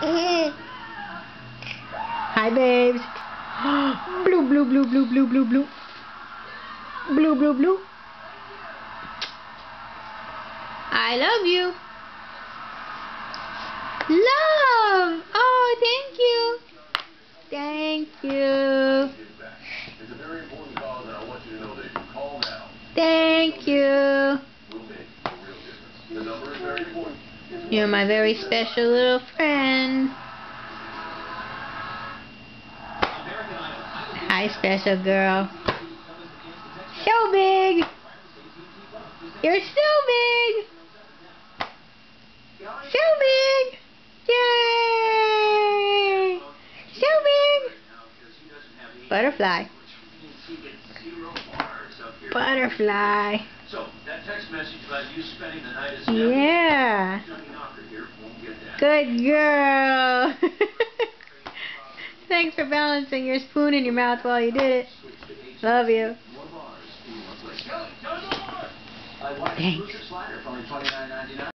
Hi, babes. Blue, blue, blue, blue, blue, blue, blue. Blue, blue, blue. I love you. Love. Oh, thank you. Thank you. It's a very important cause, and I want you to know that if you call now, thank you. will make a real difference. The number is very important. You're my very special little friend. Hi, special girl. So big. You're so big. So big. Yay. So big. Butterfly. Butterfly. So, that text message about you spending the night is Yeah. here won't get that. Good girl. Thanks for balancing your spoon in your mouth while you did it. Love you. Thanks.